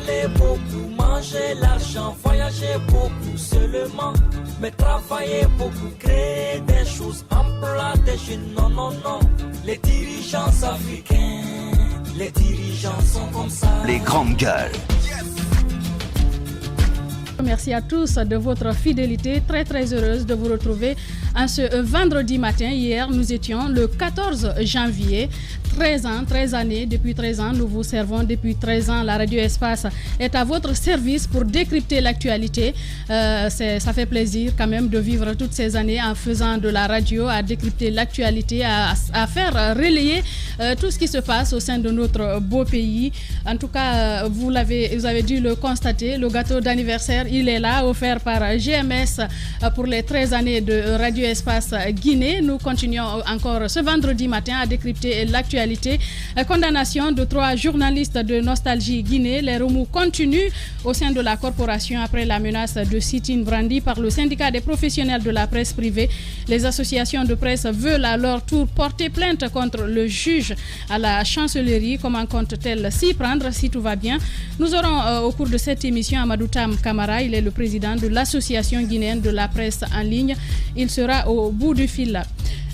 parler beaucoup, manger l'argent, voyager beaucoup seulement, mais travailler beaucoup, créer des choses, emploi des jeunes, non, non, non. Les dirigeants africains, les dirigeants sont comme ça. Les grandes gueules. Merci à tous de votre fidélité. Très très heureuse de vous retrouver en ce vendredi matin. Hier, nous étions le 14 janvier. 13 années, depuis 13 ans, nous vous servons depuis 13 ans. La Radio Espace est à votre service pour décrypter l'actualité. Ça fait plaisir quand même de vivre toutes ces années en faisant de la radio, à décrypter l'actualité, à faire relayer tout ce qui se passe au sein de notre beau pays. En tout cas, vous avez dû le constater, le gâteau d'anniversaire, il est là, offert par GMS pour les 13 années de Radio Espace Guinée. Nous continuons encore ce vendredi matin à décrypter l'actualité. Condamnation de 3 journalistes de Nostalgie Guinée. Les remous continuent au sein de la corporation après la menace de sit-in brandie par le syndicat des professionnels de la presse privée. Les associations de presse veulent à leur tour porter plainte contre le juge à la chancellerie. Comment compte-t-elle s'y prendre si tout va bien? Nous aurons au cours de cette émission Amadou Tam Kamara. Il est le président de l'association guinéenne de la presse en ligne. Il sera au bout du fil.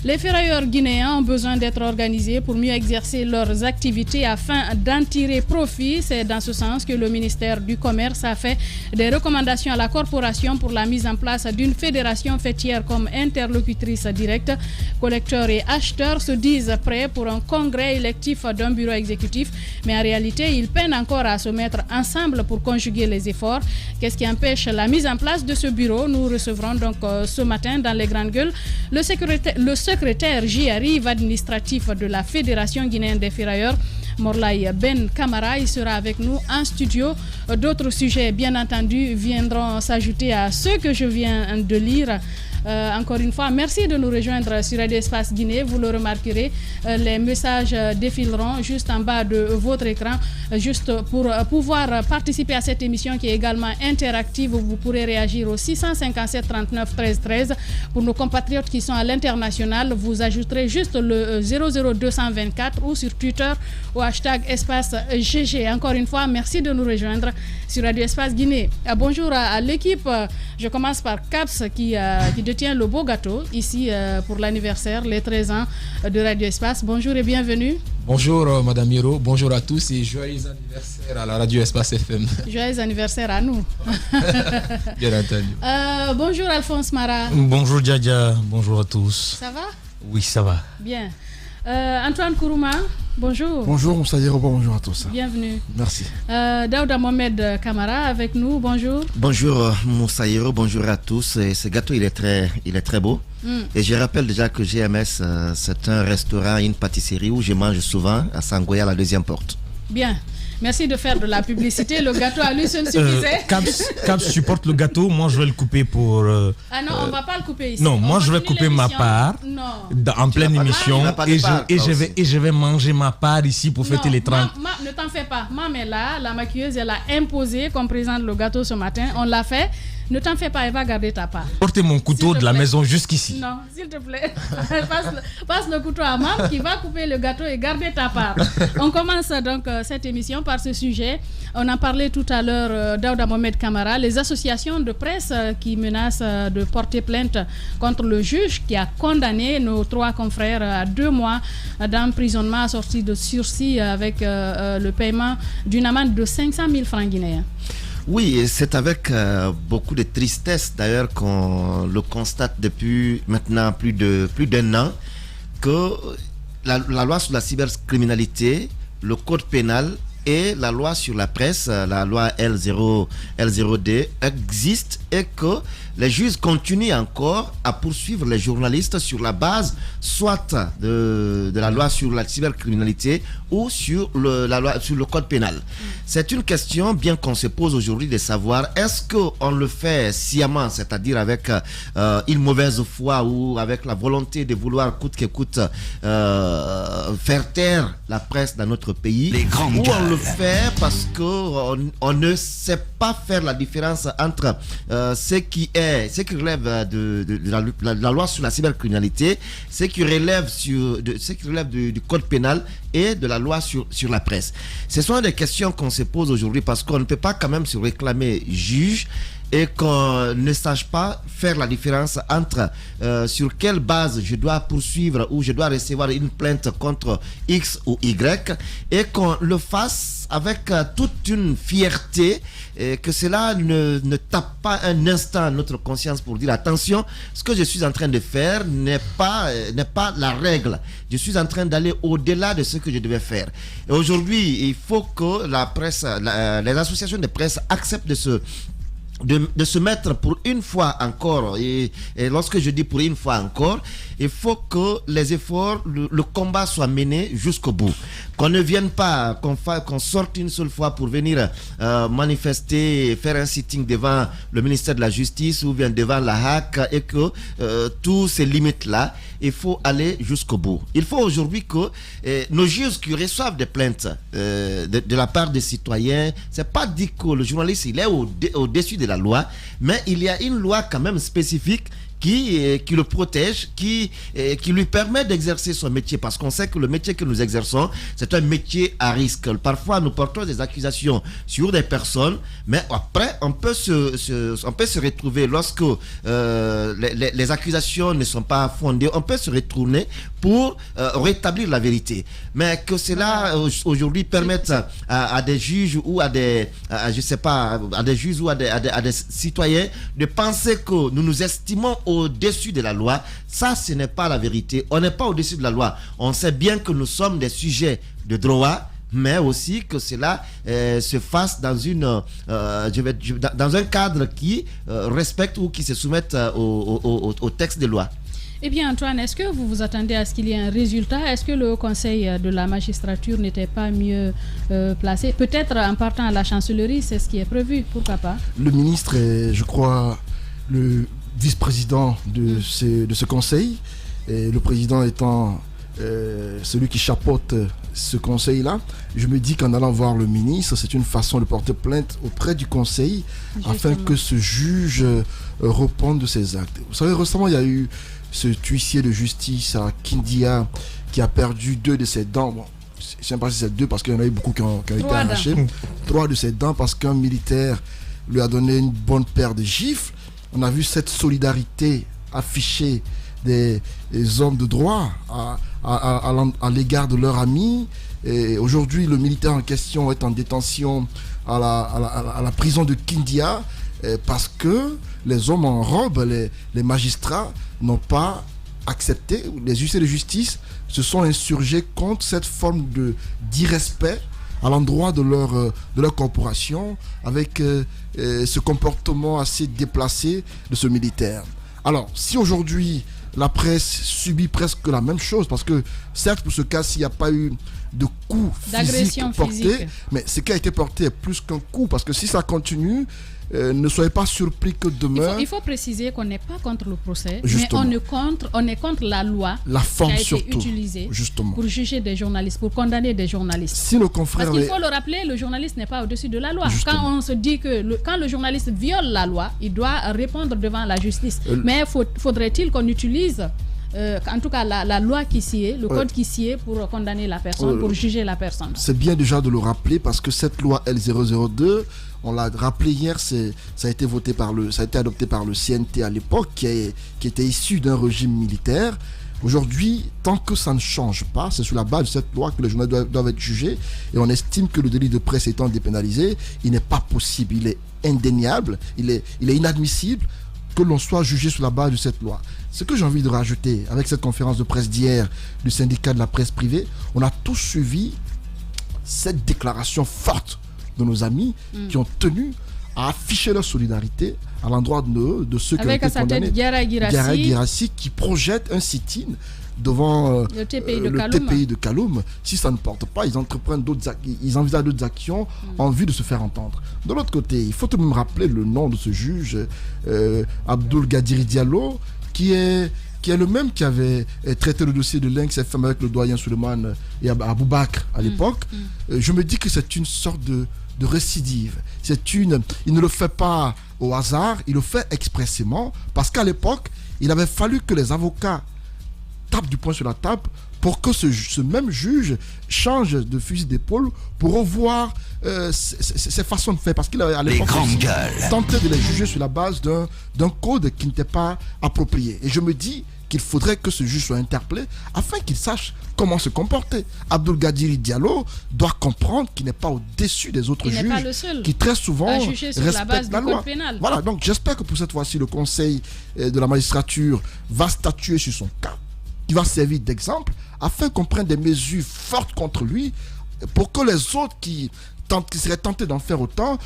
Les ferrailleurs guinéens ont besoin d'être organisés pour mieux exercer leurs activités afin d'en tirer profit. C'est dans ce sens que le ministère du Commerce a fait des recommandations à la corporation pour la mise en place d'une fédération faîtière comme interlocutrice directe. Collecteurs et acheteurs se disent prêts pour un congrès électif d'un bureau exécutif, mais en réalité, ils peinent encore à se mettre ensemble pour conjuguer les efforts. Qu'est-ce qui empêche la mise en place de ce bureau? Nous recevrons donc ce matin dans les grandes gueules le secrétaire JRIV administratif de la Fédération guinéenne des ferrailleurs, Morlaye Ben Kamara. Il sera avec nous en studio. D'autres sujets, bien entendu, viendront s'ajouter à ceux que je viens de lire. Encore une fois, merci de nous rejoindre sur Radio Espace Guinée. Vous le remarquerez, les messages défileront juste en bas de votre écran, juste pour pouvoir participer à cette émission qui est également interactive. Vous pourrez réagir au 657 39 13 13. Pour nos compatriotes qui sont à l'international, vous ajouterez juste le 00224 ou sur Twitter au hashtag Espace GG. Encore une fois, merci de nous rejoindre sur Radio Espace Guinée. Bonjour à l'équipe. Je commence par Caps qui détient le beau gâteau ici pour l'anniversaire, les 13 ans de Radio Espace. Bonjour et bienvenue. Bonjour Madame Hiro, bonjour à tous et joyeux anniversaire à la Radio Espace FM. Joyeux anniversaire à nous. Bien entendu. Bonjour Alphonse Mara. Bonjour Djadja, bonjour à tous. Ça va? Oui, ça va. Bien. Antoine Kourouma, bonjour. Bonjour Moussa Hiro, bonjour à tous. Bienvenue. Merci. Daouda Mohamed Kamara avec nous, bonjour. Bonjour Moussa Hiro, bonjour à tous. Et ce gâteau, il est très beau. Et je rappelle déjà que GMS, c'est un restaurant, une pâtisserie où je mange souvent à Sangoya, à la deuxième porte. Bien. Merci de faire de la publicité. Le gâteau à lui seul suffisait. Caps supporte le gâteau. Moi, je vais le couper pour... Ah non, on ne va pas le couper ici. Non, moi, je vais couper ma part en pleine émission. Et je vais manger ma part ici pour fêter les 30. Ne t'en fais pas. Maman est là. La maquilleuse, elle a imposé qu'on présente le gâteau ce matin. On l'a fait. Ne t'en fais pas, elle va garder ta part. Portez mon couteau de la maison jusqu'ici. Non, s'il te plaît. passe le couteau à Mam qui va couper le gâteau et garder ta part. On commence donc cette émission par ce sujet. On en parlait tout à l'heure, Daouda Mohamed Kamara, les associations de presse qui menacent de porter plainte contre le juge qui a condamné nos 3 confrères à 2 mois d'emprisonnement assorti de sursis avec le paiement d'une amende de 500 000 francs guinéens. Oui, et c'est avec beaucoup de tristesse d'ailleurs qu'on le constate depuis maintenant plus d'un an que la loi sur la cybercriminalité, le code pénal et la loi sur la presse, la loi L0D existe et que les juges continuent encore à poursuivre les journalistes sur la base soit de la loi sur la cybercriminalité ou sur la loi sur le code pénal. C'est une question bien qu'on se pose aujourd'hui de savoir est-ce qu'on le fait sciemment, c'est-à-dire avec une mauvaise foi ou avec la volonté de vouloir coûte que coûte faire taire la presse dans notre pays, ou on le fait parce qu'on ne sait pas faire la différence entre ce qui relève de la loi sur la cybercriminalité, ce qui relève du code pénal et de la loi sur la presse. Ce sont des questions qu'on se pose aujourd'hui parce qu'on ne peut pas quand même se réclamer juge et qu'on ne sache pas faire la différence entre sur quelle base je dois poursuivre ou je dois recevoir une plainte contre X ou Y, et qu'on le fasse avec toute une fierté, et que cela ne tape pas un instant notre conscience pour dire attention, ce que je suis en train de faire n'est pas la règle. Je suis en train d'aller au-delà de ce que je devais faire. Et aujourd'hui, il faut que la presse, les associations de presse acceptent de se mettre pour une fois encore, et lorsque je dis pour une fois encore, il faut que les efforts, le combat soit mené jusqu'au bout. Qu'on ne vienne pas, qu'on sorte une seule fois pour venir manifester, faire un sitting devant le ministère de la Justice ou bien devant la HAC, et que tous ces limites-là, il faut aller jusqu'au bout. Il faut aujourd'hui que nos juges qui reçoivent des plaintes de la part des citoyens, c'est pas dit que le journaliste il est au-dessus de la loi, mais il y a une loi quand même spécifique qui le protège, qui lui permet d'exercer son métier, parce qu'on sait que le métier que nous exerçons, c'est un métier à risque. Parfois, nous portons des accusations sur des personnes, mais après, on peut se retrouver, lorsque les accusations ne sont pas fondées, on peut se retourner pour rétablir la vérité. Mais que cela, aujourd'hui, permette à des juges ou à des juges ou à des citoyens de penser que nous nous estimons au-dessus de la loi, ça ce n'est pas la vérité. On n'est pas au-dessus de la loi. On sait bien que nous sommes des sujets de droit, mais aussi que cela se fasse dans dans un cadre qui respecte ou qui se soumette au texte de loi. Eh bien, Antoine, est-ce que vous vous attendez à ce qu'il y ait un résultat? Est-ce que le Conseil de la magistrature n'était pas mieux placé? Peut-être en partant à la chancellerie, c'est ce qui est prévu, pourquoi pas? Le ministre est, je crois, le vice-président de ce conseil, et le président étant celui qui chapeaute ce conseil-là. Je me dis qu'en allant voir le ministre, c'est une façon de porter plainte auprès du conseil. Justement. Afin que ce juge réponde de ses actes. Vous savez, récemment, il y a eu ce huissier de justice à Kindia qui a perdu 2 de ses dents. Bon, je ne sais pas si c'est 2 parce qu'il y en a eu beaucoup qui ont été arrachés. 3 de ses dents parce qu'un militaire lui a donné une bonne paire de gifles. On a vu cette solidarité affichée des hommes de droit à l'égard de leurs amis. Et aujourd'hui, le militaire en question est en détention à la prison de Kindia parce que les hommes en robe, les magistrats, n'ont pas accepté. Les huissiers de justice se sont insurgés contre cette forme d'irrespect à l'endroit de leur corporation, avec ce comportement assez déplacé de ce militaire. Alors, si aujourd'hui la presse subit presque la même chose, parce que certes pour ce cas-ci il n'y a pas eu de coup physique porté, mais ce qui a été porté est plus qu'un coup, parce que si ça continue, ne soyez pas surpris que demain... Il faut préciser qu'on n'est pas contre le procès, justement, mais on est contre la loi, la forme qui a été surtout, utilisée justement, pour juger des journalistes, pour condamner des journalistes. Si nos confrères... Parce qu'il faut le rappeler, le journaliste n'est pas au-dessus de la loi. Justement. Quand on se dit que quand le journaliste viole la loi, il doit répondre devant la justice. Mais faudrait-il qu'on utilise... en tout cas la loi qui s'y est, le code qui s'y est pour condamner la personne, pour juger la personne. C'est bien déjà de le rappeler, parce que cette loi L002, on l'a rappelé hier, ça a été adopté par le CNT à l'époque, qui était issu d'un régime militaire. Aujourd'hui, tant que ça ne change pas, c'est sur la base de cette loi que les journalistes doivent être jugés, et on estime que le délit de presse étant dépénalisé, il n'est pas possible, il est indéniable, il est inadmissible que l'on soit jugé sur la base de cette loi. Ce que j'ai envie de rajouter avec cette conférence de presse d'hier du syndicat de la presse privée, on a tous suivi cette déclaration forte de nos amis qui ont tenu à afficher leur solidarité à l'endroit de ceux qui ont été condamnés. Avec Diarra Guirassy qui projette un sit-in devant le TPI de Kaloum. Si ça ne porte pas, ils envisagent d'autres actions en vue de se faire entendre. De l'autre côté, il faut tout de même rappeler le nom de ce juge, Abdoul Gadiri Diallo, qui est le même qui avait traité le dossier de Lynx FM avec le doyen Suleiman et Aboubakr à l'époque. Je me dis que c'est une sorte de récidive. Il ne le fait pas au hasard, il le fait expressément, parce qu'à l'époque, il avait fallu que les avocats tapent du poing sur la table pour que ce même juge change de fusil d'épaule pour revoir ses façons de faire, parce qu'il a à l'époque tenté de les juger sur la base d'un code qui n'était pas approprié. Et je me dis qu'il faudrait que ce juge soit interpellé afin qu'il sache comment se comporter. Abdoul Gadiri Diallo doit comprendre qu'il n'est pas au-dessus des autres juges qui très souvent respectent la loi. Voilà, donc j'espère que pour cette fois-ci, le Conseil de la magistrature va statuer sur son cas, qui va servir d'exemple afin qu'on prenne des mesures fortes contre lui pour que les autres qui seraient tentés d'en faire autant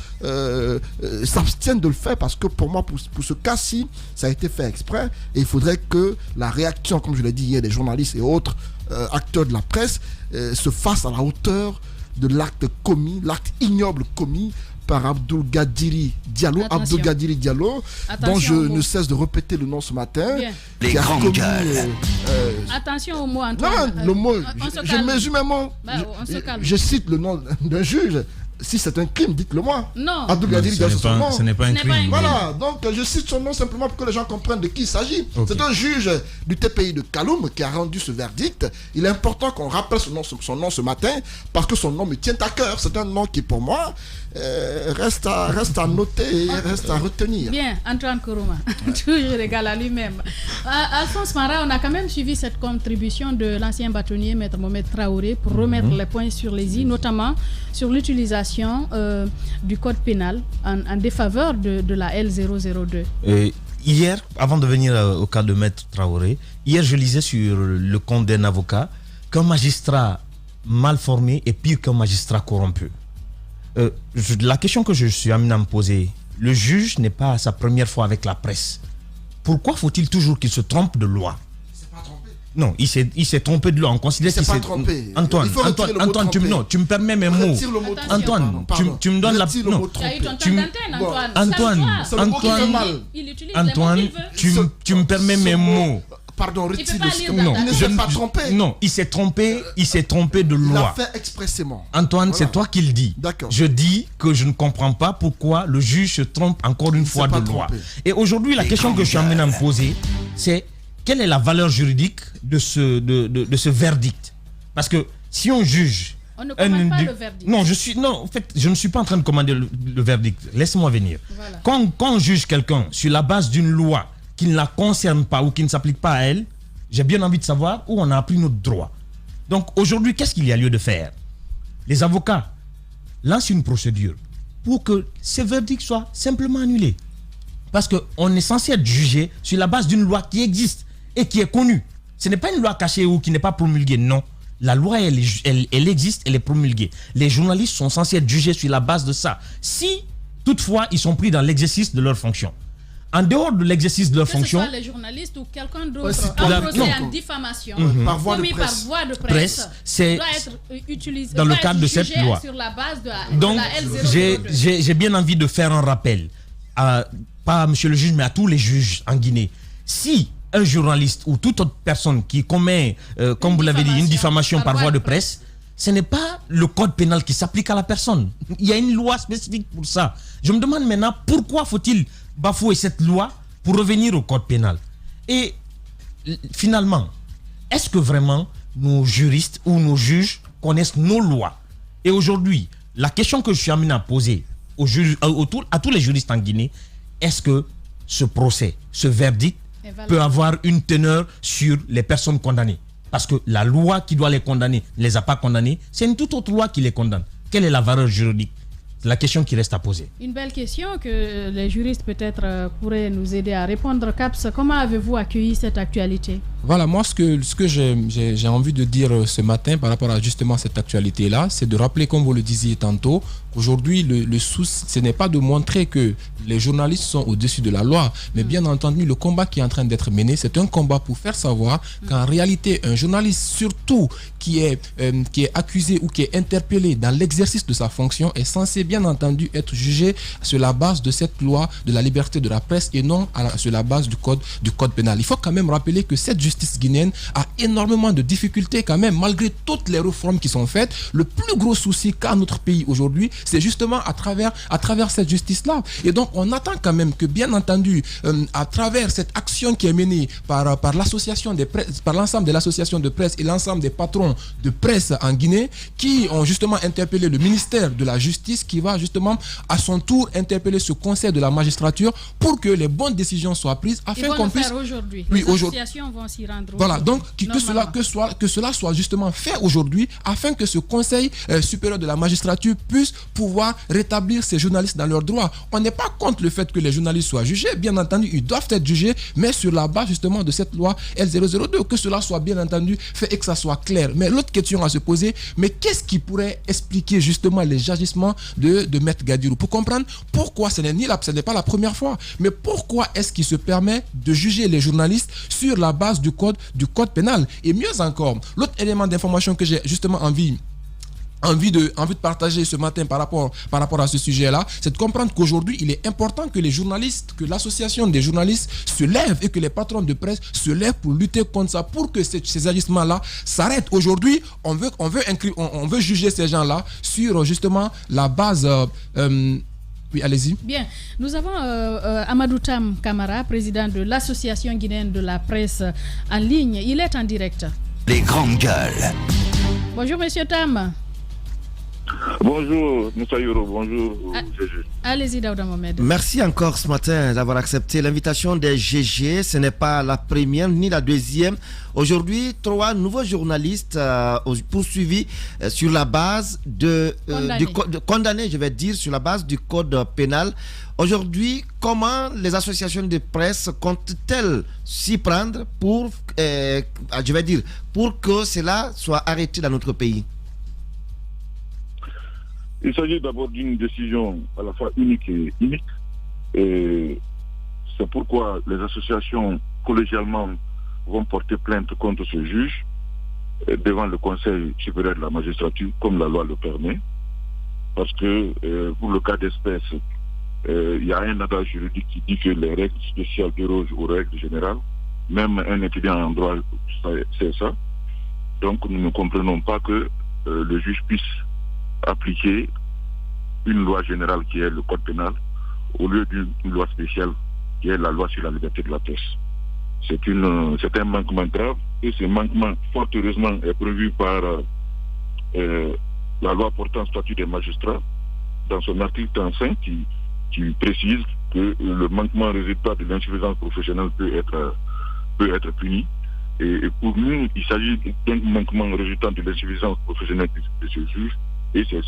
s'abstiennent de le faire, parce que pour moi, pour ce cas-ci, ça a été fait exprès, et il faudrait que la réaction, comme je l'ai dit hier, des journalistes et autres acteurs de la presse se fasse à la hauteur de l'acte ignoble commis par Abdoul Gadiri Diallo, dont je ne cesse de répéter le nom ce matin. Les grandes attention au mot, Antoine. Non, le mot, je mesure mes mots. Je cite le nom d'un juge. Si c'est un crime, dites-le moi. Non. Abdoul Gadiri Diallo, c'est son nom. Ce n'est pas un crime. Voilà, donc je cite son nom simplement pour que les gens comprennent de qui il s'agit. Okay. C'est un juge du TPI de Kaloum qui a rendu ce verdict. Il est important qu'on rappelle son nom ce matin, parce que son nom me tient à cœur. C'est un nom qui, pour moi, reste à noter et reste à retenir. Bien, Antoine Kourouma, toujours égal à lui-même. Alphonse Mara, on a quand même suivi cette contribution de l'ancien bâtonnier Maître Mohamed Traoré pour remettre les points sur les i, notamment sur l'utilisation du code pénal en défaveur de la L002. Hier, avant de venir au cas de Maître Traoré, hier je lisais sur le compte d'un avocat qu'un magistrat mal formé est pire qu'un magistrat corrompu. La question que je suis amené à me poser, le juge n'est pas sa première fois avec la presse. Pourquoi faut-il toujours qu'il se trompe de loi? Non, il s'est trompé de loi. On considère qu'il s'est trompé. Antoine, tu me permets mes mots. Antoine, tu me donnes la... Antoine, tu me permets mes mots. Pardon, retire il ne s'est pas trompé. Non, il s'est trompé de loi. Il l'a fait expressément. Antoine, c'est toi qui le dis. D'accord. Je dis que je ne comprends pas pourquoi le juge se trompe encore une fois de loi. Et aujourd'hui, la question que je suis amené à me poser, c'est quelle est la valeur juridique de ce verdict? Parce que si on juge... On ne commande pas le verdict. En fait, je ne suis pas en train de commander le verdict. Laisse-moi venir. Voilà. Quand on juge quelqu'un sur la base d'une loi qui ne la concerne pas ou qui ne s'applique pas à elle, j'ai bien envie de savoir où on a appris notre droit. Donc aujourd'hui, qu'est-ce qu'il y a lieu de faire? Les avocats lancent une procédure pour que ces verdicts soient simplement annulés. Parce qu'on est censé être jugé sur la base d'une loi qui existe et qui est connue. Ce n'est pas une loi cachée ou qui n'est pas promulguée, non. La loi, elle existe, elle est promulguée. Les journalistes sont censés être jugés sur la base de ça. Si, toutefois, ils sont pris dans l'exercice de leur fonction. En dehors de l'exercice de leur fonction... Que ce soit les journalistes ou quelqu'un d'autre, un procès en diffamation, par voie de presse, doit être utilisé dans le cadre de cette loi. Sur la base de donc, de la L002. j'ai bien envie de faire un rappel, pas à monsieur le juge, mais à tous les juges en Guinée. Si un journaliste ou toute autre personne qui commet, comme vous l'avez dit, une diffamation par voie de presse, ce n'est pas le code pénal qui s'applique à la personne. Il y a une loi spécifique pour ça. Je me demande maintenant pourquoi faut-il bafouer cette loi pour revenir au code pénal. Et finalement, est-ce que vraiment nos juristes ou nos juges connaissent nos lois? Et aujourd'hui, la question que je suis amené à poser à tous les juristes en Guinée, est-ce que ce procès, ce verdict peut avoir une teneur sur les personnes condamnées? Parce que la loi qui doit les condamner ne les a pas condamnés, c'est une toute autre loi qui les condamne. Quelle est la valeur juridique? C'est la question qui reste à poser. Une belle question que les juristes peut-être pourraient nous aider à répondre. Caps, comment avez-vous accueilli cette actualité? Voilà, moi ce que j'ai envie de dire ce matin par rapport à justement cette actualité-là, c'est de rappeler, comme vous le disiez tantôt, qu'aujourd'hui le souci, ce n'est pas de montrer que les journalistes sont au-dessus de la loi, mais bien entendu le combat qui est en train d'être mené, c'est un combat pour faire savoir qu'en réalité un journaliste, surtout qui est accusé ou qui est interpellé dans l'exercice de sa fonction, est censé bien entendu être jugé sur la base de cette loi de la liberté de la presse et non sur la base du code pénal. Il faut quand même rappeler que cette justice guinéenne a énormément de difficultés quand même, malgré toutes les réformes qui sont faites. Le plus gros souci qu'a notre pays aujourd'hui, c'est justement à travers cette justice-là. Et donc, on attend quand même que, bien entendu, à travers cette action qui est menée par l'association des presse, par l'ensemble de l'association de presse et l'ensemble des patrons de presse en Guinée, qui ont justement interpellé le ministère de la Justice, qui va justement à son tour interpeller ce conseil de la magistrature pour que les bonnes décisions soient prises afin qu'on puisse... aujourd'hui. Oui, les associations vont s'y rendre. Voilà, donc que cela soit justement fait aujourd'hui afin que ce conseil supérieur de la magistrature puisse pouvoir rétablir ces journalistes dans leurs droits. On n'est pas contre le fait que les journalistes soient jugés, bien entendu, ils doivent être jugés, mais sur la base justement de cette loi L002, que cela soit bien entendu fait et que ça soit clair. Mais l'autre question à se poser, mais qu'est-ce qui pourrait expliquer justement les agissements de Maître Gadirou, pour comprendre pourquoi ce n'est pas la première fois, mais pourquoi est-ce qu'il se permet de juger les journalistes sur la base du code pénal. Et mieux encore, l'autre élément d'information que j'ai justement envie de partager ce matin par rapport à ce sujet-là, c'est de comprendre qu'aujourd'hui, il est important que les journalistes, que l'association des journalistes se lève et que les patrons de presse se lèvent pour lutter contre ça, pour que ces agissements-là s'arrêtent. Aujourd'hui, on veut juger ces gens-là sur justement la base... oui, allez-y. Bien, nous avons Amadou Tam Kamara, président de l'Association guinéenne de la presse en ligne. Il est en direct. Les grandes gueules. Bonjour, monsieur Tam. Bonjour, Moussa Yoro, bonjour, GG. Allez-y, Daouda Mohamed. Merci encore ce matin d'avoir accepté l'invitation des GG. Ce n'est pas la première ni la deuxième. Aujourd'hui, 3 nouveaux journalistes poursuivis sur la base condamnés, je vais dire, sur la base du code pénal. Aujourd'hui, comment les associations de presse comptent-elles s'y prendre pour que cela soit arrêté dans notre pays? Il s'agit d'abord d'une décision à la fois unique et inique. Et c'est pourquoi les associations collégialement vont porter plainte contre ce juge devant le Conseil supérieur de la magistrature, comme la loi le permet. Parce que pour le cas d'espèce, il y a un adage juridique qui dit que les règles spéciales dérogent aux règles générales. Même un étudiant en droit c'est ça. Donc nous ne comprenons pas que le juge puisse appliquer une loi générale qui est le code pénal au lieu d'une loi spéciale qui est la loi sur la liberté de la presse. C'est un manquement grave et ce manquement, fort heureusement, est prévu par la loi portant statut des magistrats dans son article 35 qui précise que le manquement résultat de l'insuffisance professionnelle peut être puni. Et pour nous, il s'agit d'un manquement résultant de l'insuffisance professionnelle de ce juge. Et c'est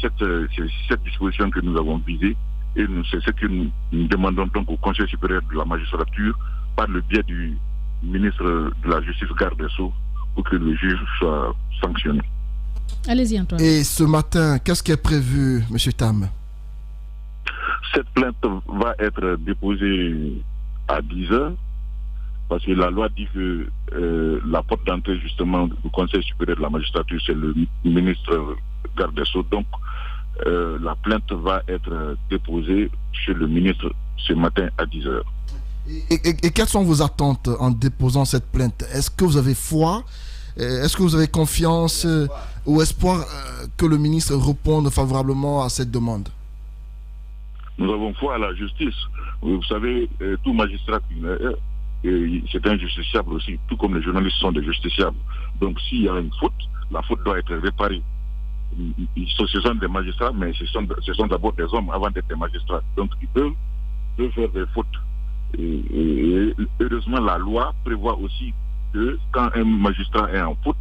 cette disposition que nous avons visée et c'est ce que nous demandons donc au Conseil supérieur de la magistrature par le biais du ministre de la Justice, garde des Sceaux, pour que le juge soit sanctionné. Allez-y, Antoine. Et ce matin, qu'est-ce qui est prévu, M. Tam? Cette plainte va être déposée à 10h parce que la loi dit que la porte d'entrée justement du Conseil supérieur de la magistrature, c'est le ministre garde des Sceaux. Donc la plainte va être déposée chez le ministre ce matin à 10h. Et quelles sont vos attentes en déposant cette plainte? Est-ce que vous avez foi? Est-ce que vous avez confiance ou espoir que le ministre réponde favorablement à cette demande? Nous avons foi à la justice. Vous savez, tout magistrat, c'est un justiciable aussi, tout comme les journalistes sont des justiciables. Donc s'il y a une faute, la faute doit être réparée. Ce sont des magistrats, mais ce sont d'abord des hommes avant d'être des magistrats. Donc ils peuvent faire des fautes. Et heureusement, la loi prévoit aussi que quand un magistrat est en faute,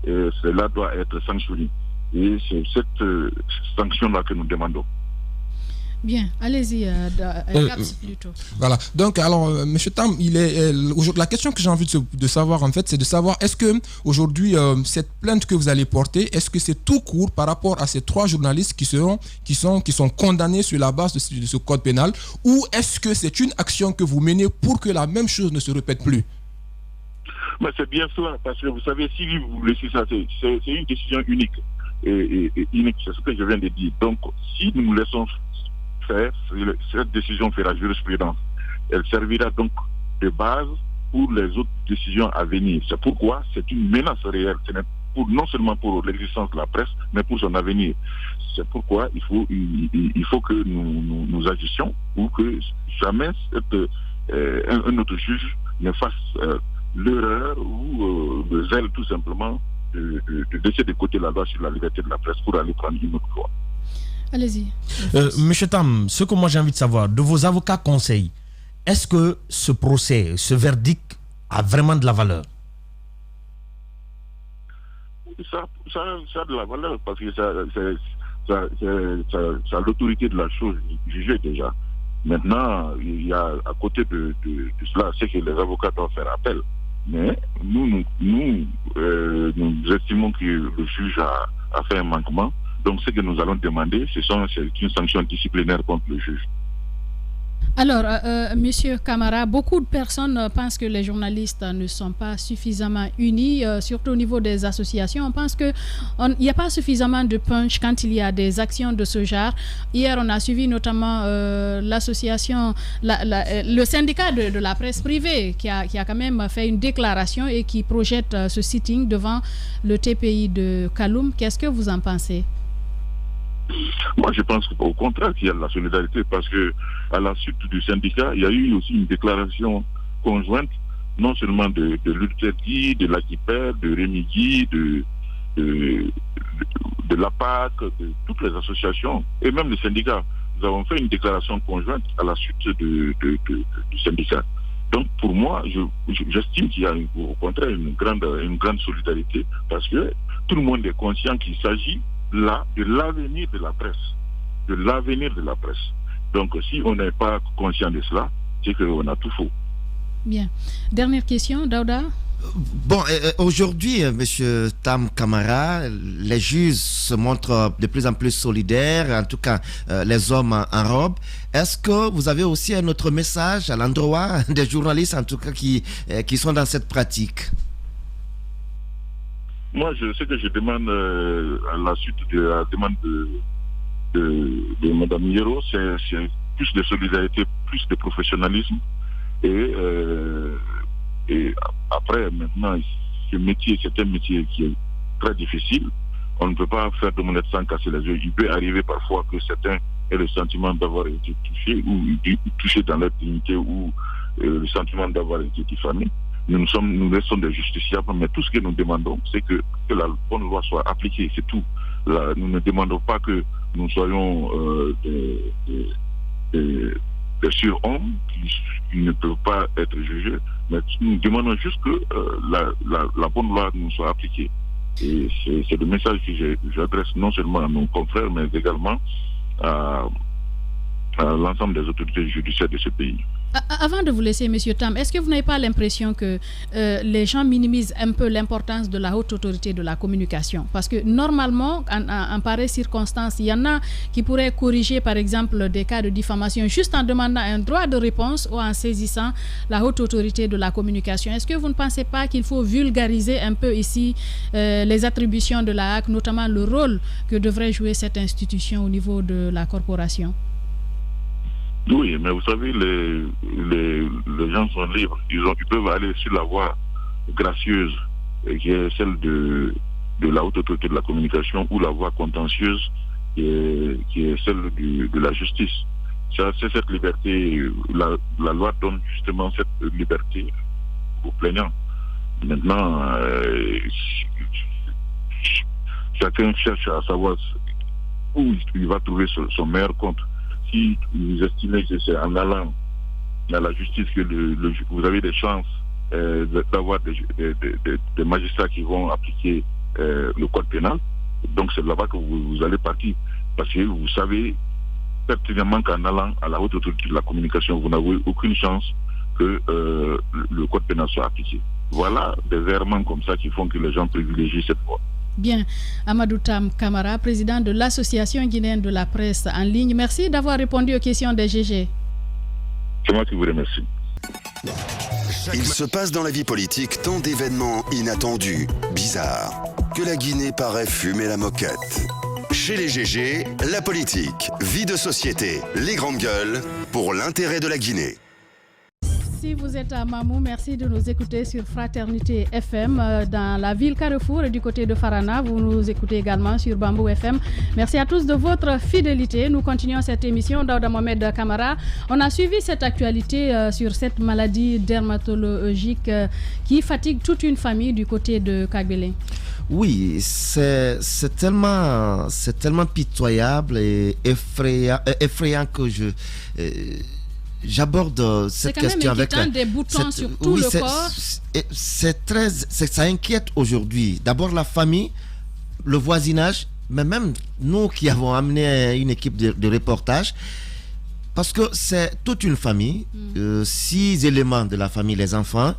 cela doit être sanctionné. Et c'est cette sanction-là que nous demandons. Bien, allez-y, plutôt. Voilà. Donc, alors, M. Tam, la question que j'ai envie de savoir, en fait, c'est de savoir, est-ce que aujourd'hui, cette plainte que vous allez porter, est-ce que c'est tout court par rapport à ces 3 journalistes qui sont condamnés sur la base de ce code pénal, ou est-ce que c'est une action que vous menez pour que la même chose ne se répète plus? Mais c'est bien cela, parce que vous savez, si vous laissez ça, c'est une décision unique. inique. C'est ce que je viens de dire. Donc, si nous laissons faire, cette décision fera jurisprudence. Elle servira donc de base pour les autres décisions à venir. C'est pourquoi c'est une menace réelle. Ce n'est non seulement pour l'existence de la presse, mais pour son avenir. C'est pourquoi il faut que nous agissions pour que jamais un autre juge ne fasse l'erreur ou le zèle tout simplement de laisser de côté la loi sur la liberté de la presse pour aller prendre une autre loi. Allez-y. Monsieur Tam, ce que moi j'ai envie de savoir, de vos avocats conseils, est-ce que ce procès, ce verdict a vraiment de la valeur? Ça a de la valeur parce que ça a l'autorité de la chose jugée déjà. Maintenant, il y a à côté de cela, c'est que les avocats doivent faire appel. Mais nous estimons que le juge a fait un manquement. Donc ce que nous allons demander, c'est une sanction disciplinaire contre le juge. Alors, Monsieur Camara, beaucoup de personnes pensent que les journalistes ne sont pas suffisamment unis, surtout au niveau des associations. On pense qu'il n'y a pas suffisamment de punch quand il y a des actions de ce genre. Hier, on a suivi notamment l'association, le syndicat de la presse privée qui a quand même fait une déclaration et qui projette ce sitting devant le TPI de Kaloum. Qu'est-ce que vous en pensez? Moi, je pense qu'au contraire, qu'il y a de la solidarité parce que à la suite du syndicat, il y a eu aussi une déclaration conjointe, non seulement de Luther Guy, de l'Aquiper, de Rémi Guy, de l'APAC, de toutes les associations et même les syndicats. Nous avons fait une déclaration conjointe à la suite du syndicat. Donc, pour moi, j'estime qu'il y a au contraire une grande solidarité parce que tout le monde est conscient qu'il s'agit là de l'avenir de la presse. Donc si on n'est pas conscient de cela, c'est qu'on a tout faux. Bien. Dernière question, Daouda. Bon, aujourd'hui, Monsieur Tam Camara, les juges se montrent de plus en plus solidaires, en tout cas les hommes en robe. Est-ce que vous avez aussi un autre message à l'endroit des journalistes, en tout cas qui sont dans cette pratique? Moi, ce que je demande à la suite de la demande de Mme Hierro, c'est plus de solidarité, plus de professionnalisme. Et après, maintenant, c'est un métier qui est très difficile. On ne peut pas faire d'omelette sans casser les yeux. Il peut arriver parfois que certains aient le sentiment d'avoir été touchés ou touchés dans leur dignité ou le sentiment d'avoir été diffamés. Nous restons des justiciables, mais tout ce que nous demandons, c'est que la bonne loi soit appliquée, c'est tout. Nous ne demandons pas que nous soyons des surhommes qui ne peuvent pas être jugés, mais nous demandons juste que la bonne loi nous soit appliquée. Et c'est le message que j'adresse non seulement à nos confrères, mais également à l'ensemble des autorités judiciaires de ce pays. Avant de vous laisser, Monsieur Tam, est-ce que vous n'avez pas l'impression que les gens minimisent un peu l'importance de la haute autorité de la communication? Parce que normalement, en pareille circonstance, il y en a qui pourraient corriger, par exemple, des cas de diffamation juste en demandant un droit de réponse ou en saisissant la haute autorité de la communication. Est-ce que vous ne pensez pas qu'il faut vulgariser un peu ici les attributions de la HAC, notamment le rôle que devrait jouer cette institution au niveau de la corporation? Oui, mais vous savez, les gens sont libres. Ils peuvent aller sur la voie gracieuse, qui est celle de la haute autorité de la communication, ou la voie contentieuse, qui est celle de la justice. C'est cette liberté, la loi donne justement cette liberté aux plaignants. Maintenant, chacun cherche à savoir où il va trouver son meilleur compte. Si vous estimez que c'est en allant à la justice que vous avez des chances d'avoir des magistrats qui vont appliquer le code pénal, donc c'est là-bas que vous allez partir. Parce que vous savez pertinemment qu'en allant à la haute autorité de la communication, vous n'avez aucune chance que le code pénal soit appliqué. Voilà des errements comme ça qui font que les gens privilégient cette voie. Bien. Amadou Tam Camara, président de l'Association guinéenne de la presse en ligne. Merci d'avoir répondu aux questions des GG. C'est moi qui vous remercie. Il se passe dans la vie politique tant d'événements inattendus, bizarres. que la Guinée paraît fumer la moquette. Chez les GG, la politique, vie de société, les grandes gueules, pour l'intérêt de la Guinée. Si vous êtes à Mamou, merci de nous écouter sur Fraternité FM dans la ville Carrefour et du côté de Farana. Vous nous écoutez également sur Bambou FM. Merci à tous de votre fidélité. Nous continuons cette émission. Daouda Mohamed Kamara, on a suivi cette actualité sur cette maladie dermatologique qui fatigue toute une famille du côté de Kagbele. Oui, c'est tellement pitoyable et effrayant que j'aborde cette question avec des boutons sur tout le corps. Ça inquiète aujourd'hui. D'abord la famille, le voisinage, mais même nous qui avons amené une équipe de reportage, parce que c'est toute une famille, 6 éléments de la famille, les enfants,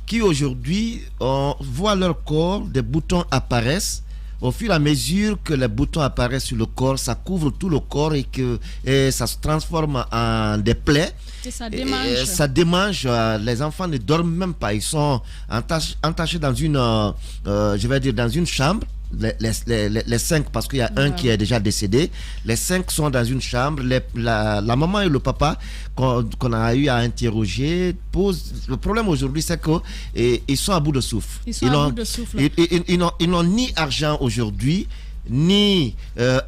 qui aujourd'hui voient leur corps, des boutons apparaissent. Au fur et à mesure que les boutons apparaissent sur le corps, ça couvre tout le corps et ça se transforme en des plaies. Et ça démange. Et ça démange. Les enfants ne dorment même pas. Ils sont entachés dans une, dans une chambre. Les 5, parce qu'il y a un qui est déjà décédé. Les 5 sont dans une chambre. La maman et le papa qu'on a eu à interroger le problème aujourd'hui, c'est qu'ils sont à bout de souffle. Ils n'ont ni argent aujourd'hui, ni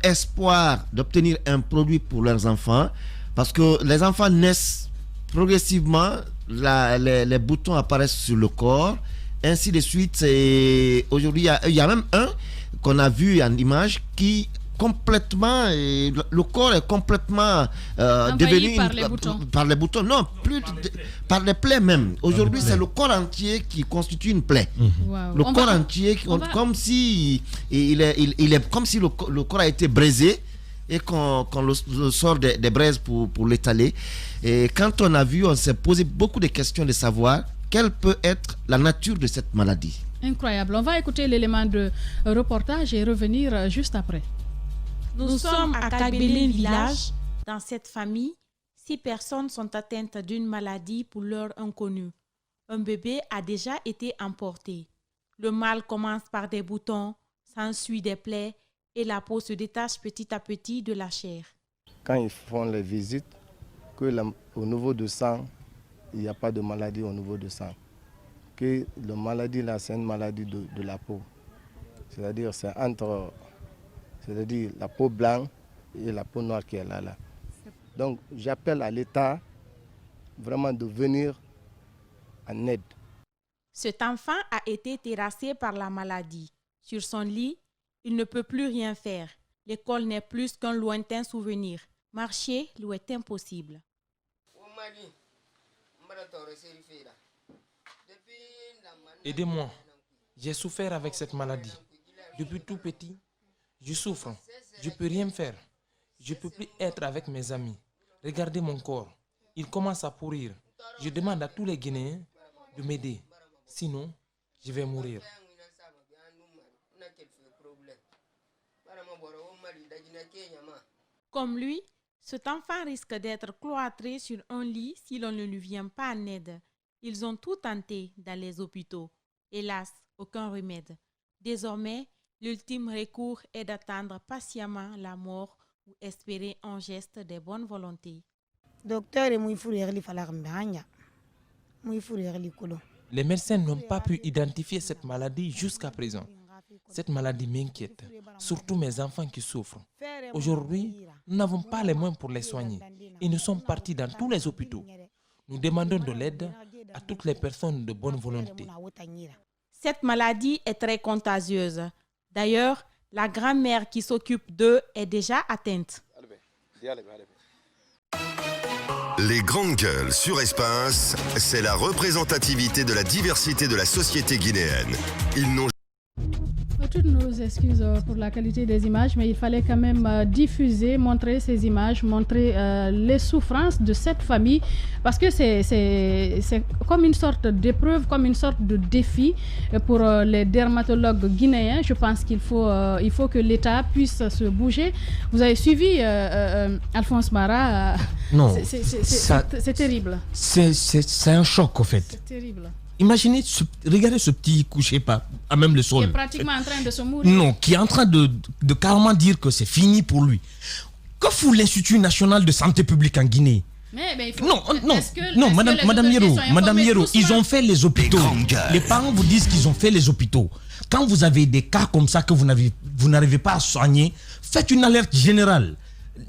espoir d'obtenir un produit pour leurs enfants, parce que les enfants naissent progressivement, les boutons apparaissent sur le corps, ainsi de suite. Et aujourd'hui, il y a même un qu'on a vu en image qui complètement, le corps est complètement devenu par les boutons, non, plus par les plaies même. Aujourd'hui, c'est le corps entier qui constitue une plaie. Le corps entier, comme si comme si le corps a été brisé et qu'on le sort des braises pour l'étaler. Et quand on a vu, on s'est posé beaucoup de questions de savoir quelle peut être la nature de cette maladie. Incroyable. On va écouter l'élément de reportage et revenir juste après. Nous sommes à Kagbele village. Dans cette famille, 6 personnes sont atteintes d'une maladie pour l'heure inconnue. Un bébé a déjà été emporté. Le mal commence par des boutons, s'ensuit des plaies et la peau se détache petit à petit de la chair. Quand ils font les visites, au niveau du sang, il n'y a pas de maladie au niveau du sang. Que la maladie là, c'est une maladie de la peau. C'est-à-dire c'est entre la peau blanche et la peau noire qui est là. Donc j'appelle à l'État vraiment de venir en aide. Cet enfant a été terrassé par la maladie. Sur son lit, il ne peut plus rien faire. L'école n'est plus qu'un lointain souvenir. Marcher lui est impossible. Aidez-moi, j'ai souffert avec cette maladie. Depuis tout petit, je souffre, je ne peux rien faire. Je ne peux plus être avec mes amis. Regardez mon corps, il commence à pourrir. Je demande à tous les Guinéens de m'aider, sinon je vais mourir. Comme lui, cet enfant risque d'être cloîtré sur un lit si l'on ne lui vient pas en aide. Ils ont tout tenté dans les hôpitaux. Hélas, aucun remède. Désormais, l'ultime recours est d'attendre patiemment la mort ou espérer un geste de bonne volonté. Les médecins n'ont pas pu identifier cette maladie jusqu'à présent. Cette maladie m'inquiète, surtout mes enfants qui souffrent. Aujourd'hui, nous n'avons pas les moyens pour les soigner et nous sommes partis dans tous les hôpitaux. Nous demandons de l'aide à toutes les personnes de bonne volonté. Cette maladie est très contagieuse. D'ailleurs, la grand-mère qui s'occupe d'eux est déjà atteinte. Les grandes gueules sur Espace, c'est la représentativité de la diversité de la société guinéenne. Ils n'ont Toutes nos excuses pour la qualité des images, mais il fallait quand même diffuser, montrer ces images, montrer les souffrances de cette famille, parce que c'est comme une sorte d'épreuve, comme une sorte de défi pour les dermatologues guinéens. Je pense qu'il faut que l'État puisse se bouger. Vous avez suivi Alphonse Mara. Non, c'est terrible. C'est un choc, en fait. C'est terrible. Imaginez, regardez ce petit couché à même le sol. Qui est pratiquement en train de se mourir. Non, qui est en train de carrément dire que c'est fini pour lui. Que fout l'Institut national de santé publique en Guinée? Non, Madame Yero, ils ont fait les hôpitaux. Les parents vous disent qu'ils ont fait les hôpitaux. Quand vous avez des cas comme ça que vous n'arrivez pas à soigner, faites une alerte générale.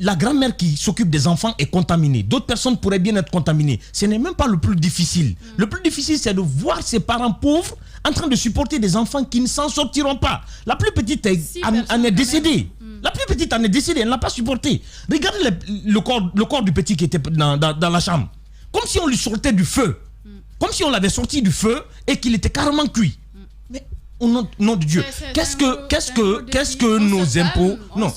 La grand-mère qui s'occupe des enfants est contaminée. D'autres personnes pourraient bien être contaminées. Ce n'est même pas le plus difficile. Le plus difficile, c'est de voir ses parents pauvres en train de supporter des enfants qui ne s'en sortiront pas. La plus petite en est décédée. La plus petite en est décédée, elle n'a pas supporté. Regardez le corps du petit qui était dans la chambre. Comme si on lui sortait du feu. Comme si on l'avait sorti du feu et qu'il était carrément cuit. Mais au nom de Dieu, qu'est-ce que nos impôts... Non,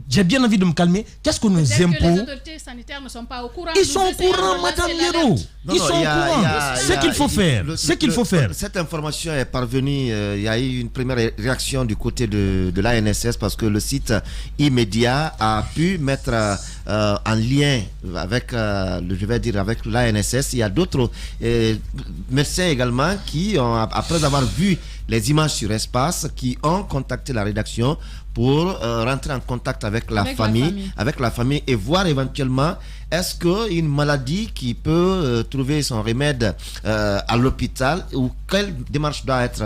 j'ai bien envie de me calmer. Qu'est-ce que nos impôts... Que les autorités sanitaires ne sont pas au courant. Ils sont au courant, Madame Yero. Ils sont au courant. Ce qu'il faut faire. Ce qu'il faut faire. Cette information est parvenue. Il y a eu une première réaction du côté de l'ANSS parce que le site immédiat a pu mettre en lien avec, avec l'ANSS. Il y a d'autres médecins également qui, après avoir vu les images sur espace, qui ont contacté la rédaction pour rentrer en contact avec la famille et voir éventuellement est-ce qu'une maladie qui peut trouver son remède à l'hôpital ou quelle démarche doit être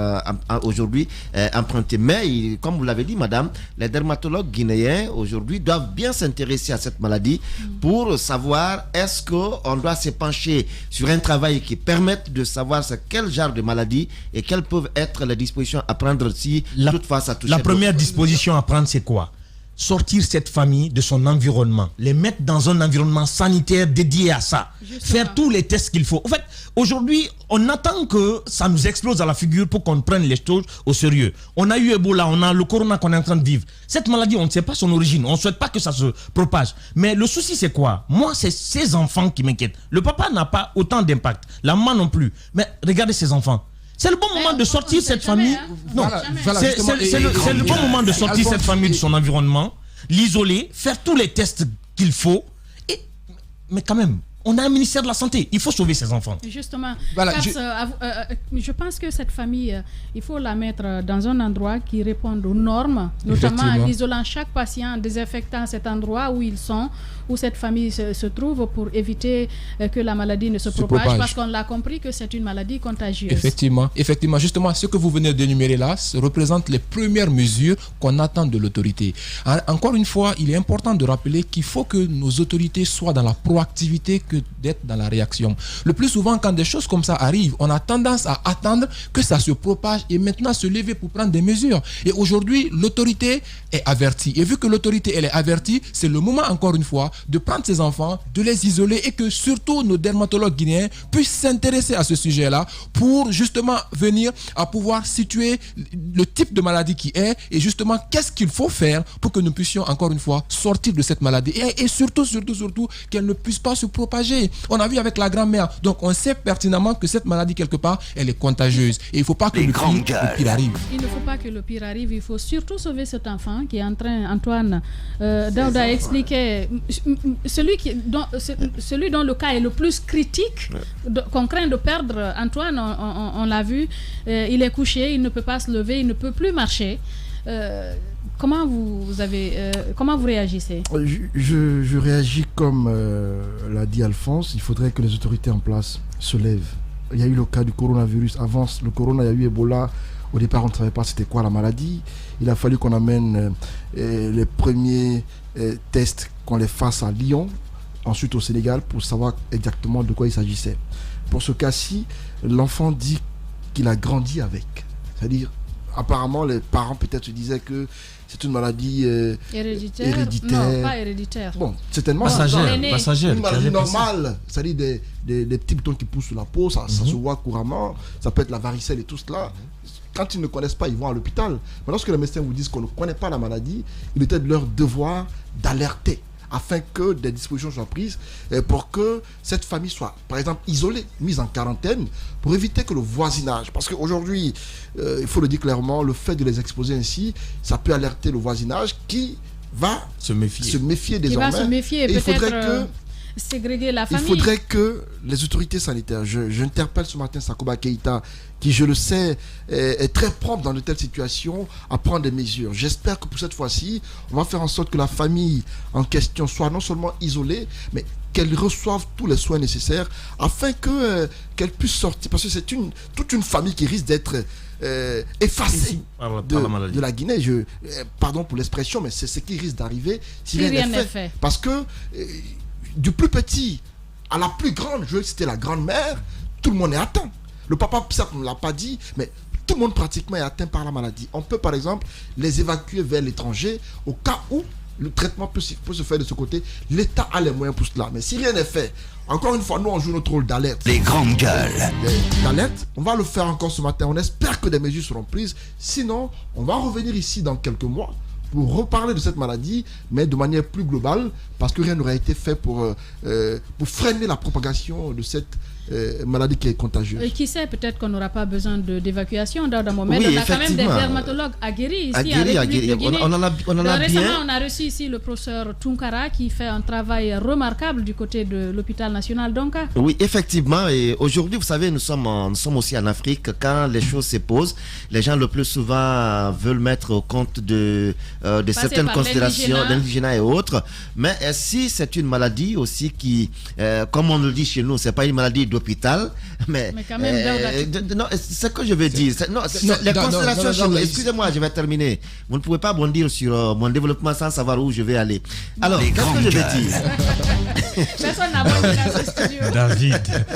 aujourd'hui empruntée. Mais comme vous l'avez dit, madame, les dermatologues guinéens aujourd'hui doivent bien s'intéresser à cette maladie pour savoir est-ce qu'on doit se pencher sur un travail qui permette de savoir quel genre de maladie et quelles peuvent être les dispositions à prendre si toutefois ça touche. La première disposition à prendre, c'est quoi? Sortir cette famille de son environnement, les mettre dans un environnement sanitaire dédié à ça, faire tous les tests qu'il faut. En fait, aujourd'hui, on attend que ça nous explose à la figure pour qu'on prenne les choses au sérieux. On a eu Ebola, on a le corona qu'on est en train de vivre. Cette maladie, on ne sait pas son origine, on ne souhaite pas que ça se propage. Mais le souci, c'est quoi? Moi, c'est ces enfants qui m'inquiètent. Le papa n'a pas autant d'impact, la maman non plus. Mais regardez ces enfants. C'est le bon moment de sortir cette famille. Non, c'est le bon moment de sortir cette famille de son environnement, l'isoler, faire tous les tests qu'il faut. Mais quand même, on a un ministère de la Santé. Il faut sauver ces enfants. Justement, je pense que cette famille, il faut la mettre dans un endroit qui réponde aux normes, notamment en isolant chaque patient, en désinfectant cet endroit où ils sont, où cette famille se trouve pour éviter que la maladie ne se propage. Parce qu'on l'a compris que c'est une maladie contagieuse. Effectivement. Justement, ce que vous venez d'énumérer là représente les premières mesures qu'on attend de l'autorité. Encore une fois, il est important de rappeler qu'il faut que nos autorités soient dans la proactivité que d'être dans la réaction. Le plus souvent, quand des choses comme ça arrivent, on a tendance à attendre que ça se propage et maintenant se lever pour prendre des mesures. Et aujourd'hui, l'autorité est avertie. Et vu que l'autorité elle est avertie, c'est le moment, encore une fois, de prendre ces enfants, de les isoler et que surtout nos dermatologues guinéens puissent s'intéresser à ce sujet-là pour justement venir à pouvoir situer le type de maladie qui est et justement qu'est-ce qu'il faut faire pour que nous puissions encore une fois sortir de cette maladie et surtout qu'elle ne puisse pas se propager. On a vu avec la grand-mère, donc on sait pertinemment que cette maladie quelque part elle est contagieuse et il ne faut pas que le pire arrive. Il ne faut pas que le pire arrive, il faut surtout sauver cet enfant qui est en train, Antoine Daouda expliquait, celui dont le cas est le plus critique, qu'on craint de perdre. Antoine, on l'a vu, il est couché, il ne peut pas se lever, il ne peut plus marcher. Comment vous réagissez? Je réagis comme l'a dit Alphonse. Il faudrait que les autorités en place se lèvent. Il y a eu le cas du coronavirus. Avant le corona, il y a eu Ebola. Au départ, on ne savait pas c'était quoi la maladie. Il a fallu qu'on amène les premiers tests, qu'on les fasse à Lyon, ensuite au Sénégal, pour savoir exactement de quoi il s'agissait. Pour ce cas-ci, l'enfant dit qu'il a grandi avec. C'est-à-dire, apparemment, les parents peut-être se disaient que c'est une maladie héréditaire. Non, pas héréditaire. Bon, certainement. Passagère. Une maladie normale, c'est-à-dire des petits boutons qui poussent sur la peau, ça se voit couramment. Ça peut être la varicelle et tout cela. Quand ils ne connaissent pas, ils vont à l'hôpital. Mais lorsque les médecins vous disent qu'on ne connaît pas la maladie, il était de leur devoir d'alerter afin que des dispositions soient prises pour que cette famille soit, par exemple, isolée, mise en quarantaine, pour éviter que le voisinage, parce qu'aujourd'hui, il faut le dire clairement, le fait de les exposer ainsi, ça peut alerter le voisinage qui va se méfier désormais. Qui va se méfier, et il faudrait que ségréguer la famille. Il faudrait que les autorités sanitaires, j'interpelle ce matin Sakoba Keïta, qui je le sais est très propre dans de telles situations, à prendre des mesures. J'espère que pour cette fois-ci, on va faire en sorte que la famille en question soit non seulement isolée, mais qu'elle reçoive tous les soins nécessaires afin qu'elle puisse sortir. Parce que c'est toute une famille qui risque d'être effacée de la Guinée. Pardon pour l'expression, mais c'est ce qui risque d'arriver si rien n'est fait. Parce que du plus petit à la plus grande, je veux citer la grand-mère, tout le monde est atteint. Le papa, ça ne l'a pas dit, mais tout le monde pratiquement est atteint par la maladie. On peut par exemple les évacuer vers l'étranger au cas où le traitement peut se faire de ce côté. L'État a les moyens pour cela. Mais si rien n'est fait, encore une fois, nous on joue notre rôle d'alerte. Les grandes gueules. D'alerte, on va le faire encore ce matin. On espère que des mesures seront prises. Sinon, on va revenir ici dans quelques mois pour reparler de cette maladie, mais de manière plus globale, parce que rien n'aurait été fait pour freiner la propagation de cette maladie qui est contagieuse. Et qui sait, peut-être qu'on n'aura pas besoin d'évacuation dans un moment. Oui, on a quand même des dermatologues aguerris ici à République de Guinée. On en a récemment, bien. on a reçu ici le professeur Tunkara qui fait un travail remarquable du côté de l'hôpital national d'Onka. Oui, effectivement. Et aujourd'hui, vous savez, nous sommes aussi en Afrique. Quand les choses se posent, les gens le plus souvent veulent mettre au compte de certaines considérations d'indigénats et autres. Mais si c'est une maladie aussi qui, comme on le dit chez nous, c'est pas une maladie d'hôpital, mais quand même, non, c'est ce que je veux dire. Les considérations, excusez-moi, je vais terminer. Vous ne pouvez pas bondir sur mon développement sans savoir où je vais aller. Alors, qu'est-ce que je vais dire? Personne n'a bondi dans ce studio. David.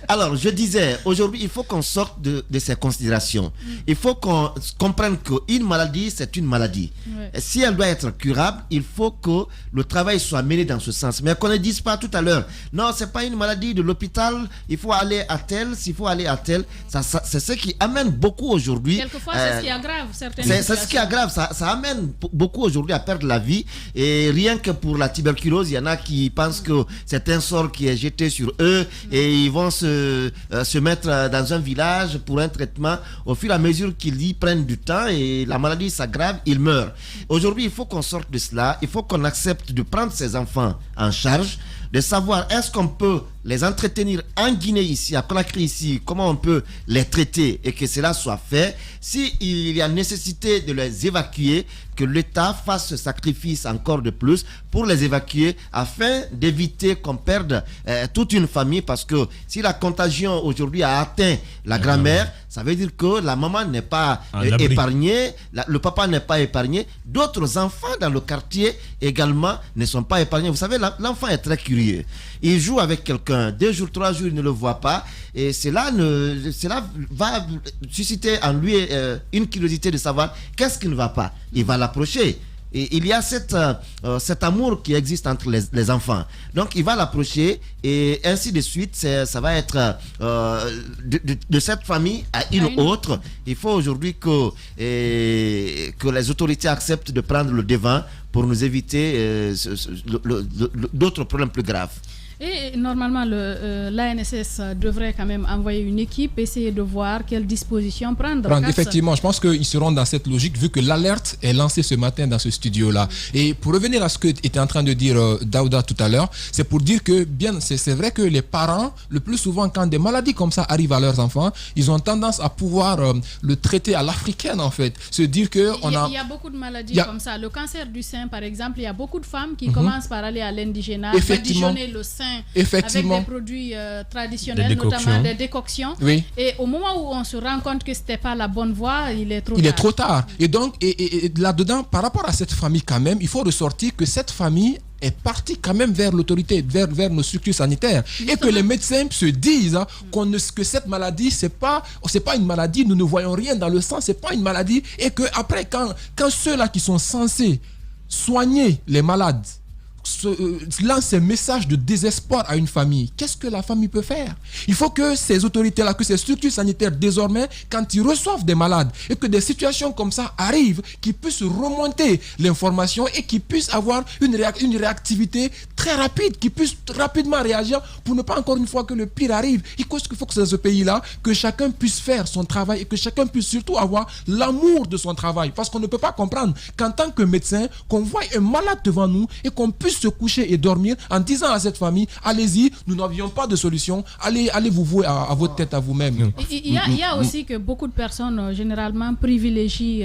Alors, je disais, aujourd'hui, il faut qu'on sorte de ces considérations. Il faut qu'on comprenne qu'une maladie, c'est une maladie. Ouais. Si elle doit être curable, il faut que le travail soit mené dans ce sens. Mais qu'on ne dise pas tout à l'heure, non, c'est pas une maladie de l'hôpital, il faut aller à tel, s'il faut aller à tel. C'est ce qui amène beaucoup aujourd'hui. Quelquefois, c'est ce qui aggrave certaines situations. C'est ce qui aggrave. Ça amène beaucoup aujourd'hui à perdre la vie. Et rien que pour la tuberculose, il y en a qui pensent que c'est un sort qui est jeté sur eux et ils vont se mettre dans un village pour un traitement. Au fur et à mesure qu'ils y prennent du temps et la maladie s'aggrave, ils meurent. Aujourd'hui, il faut qu'on sorte de cela. Il faut qu'on accepte de prendre ces enfants en charge, de savoir est-ce qu'on peut les entretenir en Guinée ici, à Conakry ici, comment on peut les traiter et que cela soit fait. S'il y a nécessité de les évacuer, que l'État fasse ce sacrifice encore de plus pour les évacuer afin d'éviter qu'on perde toute une famille, parce que si la contagion aujourd'hui a atteint la grand-mère, ça veut dire que la maman n'est pas épargnée, le papa n'est pas épargné, d'autres enfants dans le quartier également ne sont pas épargnés. Vous savez, l'enfant est très curieux. Il joue avec quelqu'un, 2 jours, 3 jours, il ne le voit pas, et cela va susciter en lui une curiosité de savoir qu'est-ce qui ne va pas. Il va l'approcher. Et il y a cet amour qui existe entre les enfants. Donc il va l'approcher et ainsi de suite. Ça va être de cette famille à une autre. Il faut aujourd'hui que les autorités acceptent de prendre le devant pour nous éviter d'autres problèmes plus graves. Et normalement, l'ANSS devrait quand même envoyer une équipe, essayer de voir quelles dispositions prendre. Effectivement, je pense qu'ils seront dans cette logique vu que l'alerte est lancée ce matin dans ce studio-là. Et pour revenir à ce que était en train de dire Daouda tout à l'heure, c'est pour dire que c'est vrai que les parents, le plus souvent, quand des maladies comme ça arrivent à leurs enfants, ils ont tendance à pouvoir le traiter à l'africaine en fait. Se dire que il y a beaucoup de maladies comme ça. Le cancer du sein, par exemple, il y a beaucoup de femmes qui commencent par aller à l'indigénat, badigeonner le sein. Avec des produits traditionnels, notamment des décoctions. Oui. Et au moment où on se rend compte que ce n'était pas la bonne voie, il est trop tard. Et donc, et là-dedans, par rapport à cette famille quand même, il faut ressortir que cette famille est partie quand même vers l'autorité, vers nos structures sanitaires. Justement. Et que les médecins se disent que cette maladie, c'est pas une maladie, nous ne voyons rien dans le sang, c'est pas une maladie. Et que après, quand ceux-là qui sont censés soigner les malades lance un message de désespoir à une famille, qu'est-ce que la famille peut faire? Il faut que ces autorités-là, que ces structures sanitaires désormais, quand ils reçoivent des malades et que des situations comme ça arrivent, qu'ils puissent remonter l'information et qu'ils puissent avoir une réactivité très rapide, qu'ils puissent rapidement réagir pour ne pas encore une fois que le pire arrive. Il faut que dans ce pays-là, que chacun puisse faire son travail et que chacun puisse surtout avoir l'amour de son travail, parce qu'on ne peut pas comprendre qu'en tant que médecin, qu'on voit un malade devant nous et qu'on puisse juste se coucher et dormir en disant à cette famille, allez-y, nous n'avions pas de solution, allez vous vouer à votre tête à vous-même. Il y a aussi que beaucoup de personnes généralement privilégient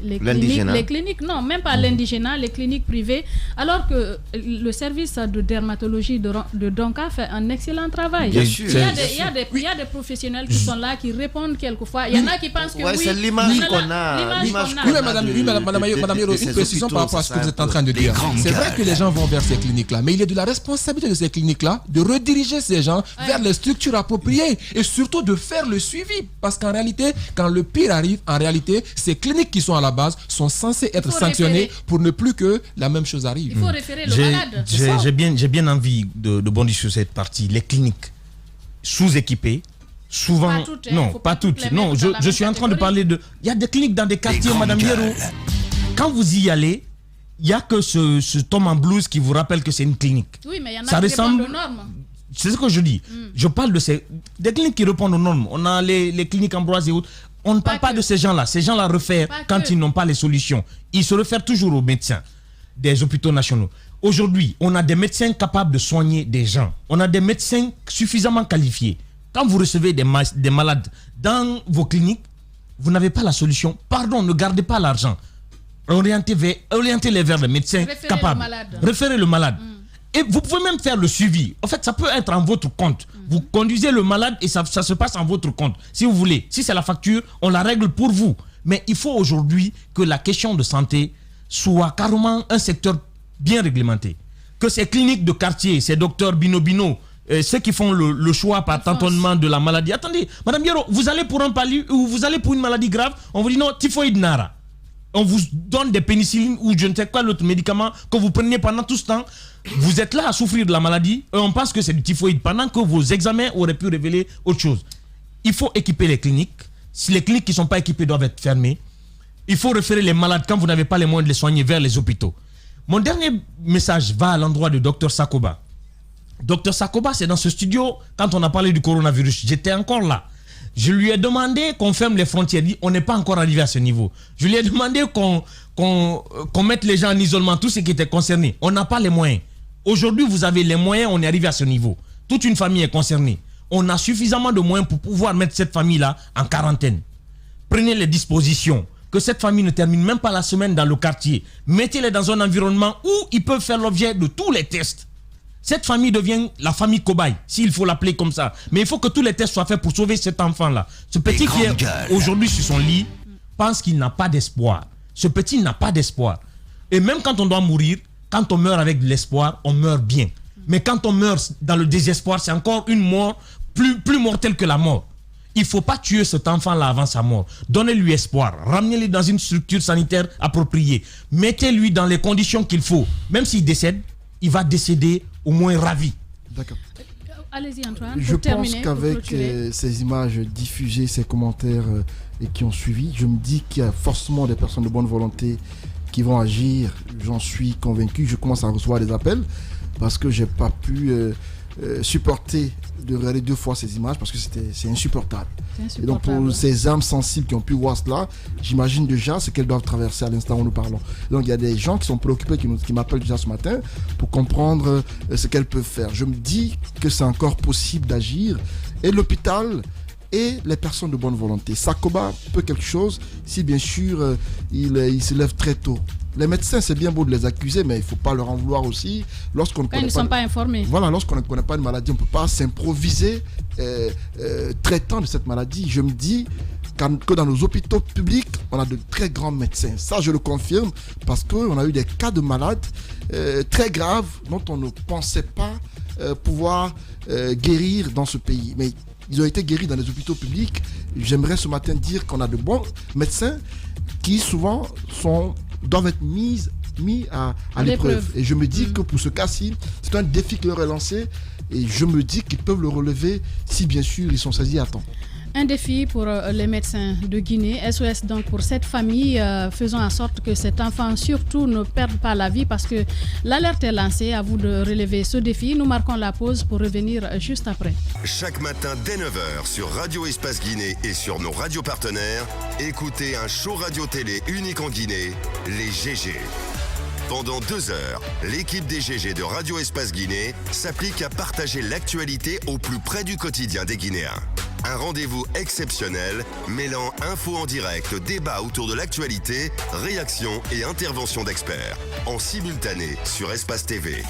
les cliniques, non, même pas l'indigénat, les cliniques privées, alors que le service de dermatologie de Donka fait un excellent travail. Bien sûr. Il y a des professionnels qui sont là, qui répondent quelquefois. Il y en a qui pensent que oui, c'est l'image qu'on a. Oui, Madame Yero, une précision par rapport à ce que vous êtes en train de dire. C'est vrai que les gens vont vers ces cliniques-là, mais il est de la responsabilité de ces cliniques-là de rediriger ces gens vers les structures appropriées et surtout de faire le suivi. Parce qu'en réalité, quand le pire arrive, en réalité, ces cliniques qui sont à la base sont censées être sanctionnées pour ne plus que la même chose arrive. Il faut référer le malade. J'ai bien envie de bondir sur cette partie. Les cliniques sous-équipées, souvent... Pas toutes, non, pas toutes. Non, je suis en train de parler de... Il y a des cliniques dans des quartiers, Madame Yero. Quand vous y allez, il n'y a que ce homme en blouse qui vous rappelle que c'est une clinique. Oui, mais il y en a qui répondent aux normes. C'est ce que je dis. Je parle de des cliniques qui répondent aux normes. On a les cliniques Ambroise et autres. On ne parle pas de ces gens-là. Ces gens-là réfèrent quand ils n'ont pas les solutions. Ils se réfèrent toujours aux médecins des hôpitaux nationaux. Aujourd'hui, on a des médecins capables de soigner des gens. On a des médecins suffisamment qualifiés. Quand vous recevez des malades dans vos cliniques, vous n'avez pas la solution. Pardon, ne gardez pas l'argent. Orientez-les vers les médecins capables. Référez le malade. Et vous pouvez même faire le suivi. En fait, ça peut être en votre compte. Vous conduisez le malade et ça se passe en votre compte. Si vous voulez, si c'est la facture, on la règle pour vous. Mais il faut aujourd'hui que la question de santé soit carrément un secteur bien réglementé. Que ces cliniques de quartier, ces docteurs bino, ceux qui font le choix par tâtonnement de la maladie. Attendez, Madame Yero, vous allez pour un palu ou vous allez pour une maladie grave, on vous dit non, typhoïde nara. On vous donne des pénicillines ou je ne sais quoi l'autre médicament que vous prenez pendant tout ce temps. Vous êtes là à souffrir de la maladie et on pense que c'est du typhoïde pendant que vos examens auraient pu révéler autre chose. Il faut équiper les cliniques. Si les cliniques qui ne sont pas équipées doivent être fermées, il faut référer les malades quand vous n'avez pas les moyens de les soigner vers les hôpitaux. Mon dernier message va à l'endroit de Dr Sakoba. Dr Sakoba, c'est dans ce studio, quand on a parlé du coronavirus, j'étais encore là. Je lui ai demandé qu'on ferme les frontières. On n'est pas encore arrivé à ce niveau. Je lui ai demandé qu'on mette les gens en isolement, tous ceux qui étaient concernés. On n'a pas les moyens. Aujourd'hui, vous avez les moyens, on est arrivé à ce niveau. Toute une famille est concernée. On a suffisamment de moyens pour pouvoir mettre cette famille-là en quarantaine. Prenez les dispositions. Que cette famille ne termine même pas la semaine dans le quartier. Mettez-les dans un environnement où ils peuvent faire l'objet de tous les tests. Cette famille devient la famille cobaye, s'il faut l'appeler comme ça. Mais il faut que tous les tests soient faits pour sauver cet enfant-là. Ce petit qui est aujourd'hui sur son lit pense qu'il n'a pas d'espoir. Ce petit n'a pas d'espoir. Et même quand on doit mourir, quand on meurt avec de l'espoir, on meurt bien. Mais quand on meurt dans le désespoir, c'est encore une mort plus mortelle que la mort. Il ne faut pas tuer cet enfant-là avant sa mort. Donnez-lui espoir. Ramenez-le dans une structure sanitaire appropriée. Mettez-lui dans les conditions qu'il faut. Même s'il décède, il va décéder au moins ravi. D'accord. Allez-y Antoine. Je pense qu'avec ces images diffusées, ces commentaires et qui ont suivi, je me dis qu'il y a forcément des personnes de bonne volonté qui vont agir. J'en suis convaincu. Je commence à recevoir des appels parce que j'ai pas pu supporter de regarder 2 fois ces images parce que c'est insupportable. Et donc pour ces âmes sensibles qui ont pu voir cela, j'imagine déjà ce qu'elles doivent traverser à l'instant où nous parlons. Donc il y a des gens qui sont préoccupés, qui m'appellent déjà ce matin pour comprendre ce qu'elles peuvent faire. Je me dis que c'est encore possible d'agir et l'hôpital et les personnes de bonne volonté. Sakoba peut quelque chose si bien sûr il se lève très tôt. Les médecins, c'est bien beau de les accuser, mais il ne faut pas leur en vouloir aussi. Lorsqu'on ne Quand ils ne sont pas informés. Voilà, lorsqu'on ne connaît pas une maladie, on ne peut pas s'improviser traitant de cette maladie. Je me dis que dans nos hôpitaux publics, on a de très grands médecins. Ça, je le confirme, parce qu'on a eu des cas de malades très graves dont on ne pensait pas pouvoir guérir dans ce pays. Mais ils ont été guéris dans les hôpitaux publics. J'aimerais ce matin dire qu'on a de bons médecins qui souvent doivent être mis à l'épreuve. Et je me dis que pour ce cas-ci, c'est un défi qui leur est lancé et je me dis qu'ils peuvent le relever si bien sûr ils sont saisis à temps. Un défi pour les médecins de Guinée. SOS donc pour cette famille. Faisons en sorte que cet enfant surtout ne perde pas la vie parce que l'alerte est lancée. À vous de relever ce défi. Nous marquons la pause pour revenir juste après. Chaque matin dès 9h sur Radio Espace Guinée et sur nos radios partenaires, écoutez un show radio-télé unique en Guinée, les GG. Pendant 2 heures, l'équipe des GG de Radio Espace Guinée s'applique à partager l'actualité au plus près du quotidien des Guinéens. Un rendez-vous exceptionnel mêlant infos en direct, débat autour de l'actualité, réactions et interventions d'experts. En simultané sur Espace TV.